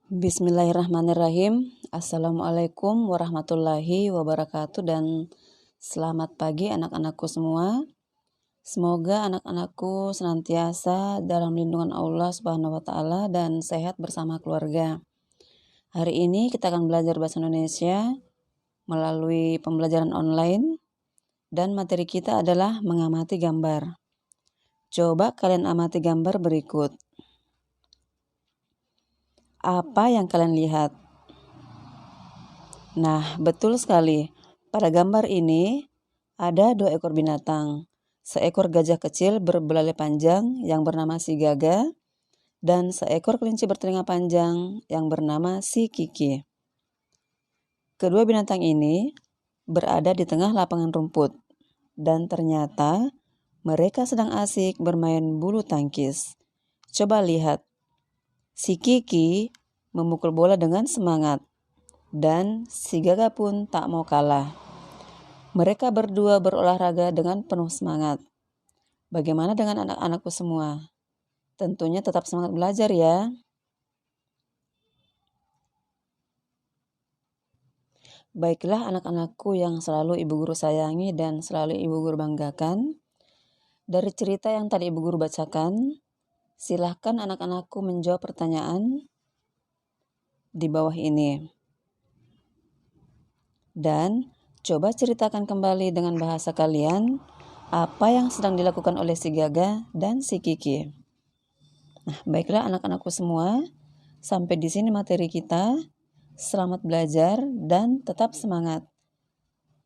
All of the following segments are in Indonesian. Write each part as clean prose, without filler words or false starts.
Bismillahirrahmanirrahim. Assalamualaikum warahmatullahi wabarakatuh dan selamat pagi anak-anakku semua. Semoga anak-anakku senantiasa dalam lindungan Allah Subhanahu wa taala dan sehat bersama keluarga. Hari ini kita akan belajar bahasa Indonesia melalui pembelajaran online dan materi kita adalah mengamati gambar. Coba kalian amati gambar berikut. Apa yang kalian lihat? Nah, betul sekali. Pada gambar ini ada 2 ekor binatang. Seekor gajah kecil berbelalai panjang yang bernama si Gaga dan seekor kelinci bertelinga panjang yang bernama si Kiki. Kedua binatang ini berada di tengah lapangan rumput dan ternyata mereka sedang asik bermain bulu tangkis. Coba lihat. Si Kiki memukul bola dengan semangat dan si Gaga pun tak mau kalah. Mereka berdua berolahraga dengan penuh semangat. Bagaimana dengan anak-anakku semua? Tentunya tetap semangat belajar ya. Baiklah anak-anakku yang selalu ibu guru sayangi dan selalu ibu guru banggakan. Dari cerita yang tadi ibu guru bacakan, silahkan anak-anakku menjawab pertanyaan di bawah ini. Dan coba ceritakan kembali dengan bahasa kalian apa yang sedang dilakukan oleh si Gaga dan si Kiki. Nah, baiklah anak-anakku semua, sampai di sini materi kita. Selamat belajar dan tetap semangat.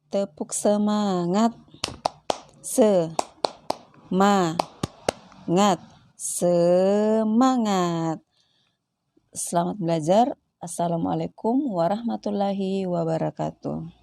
Tepuk semangat. Semangat. Selamat belajar. Assalamualaikum warahmatullahi wabarakatuh.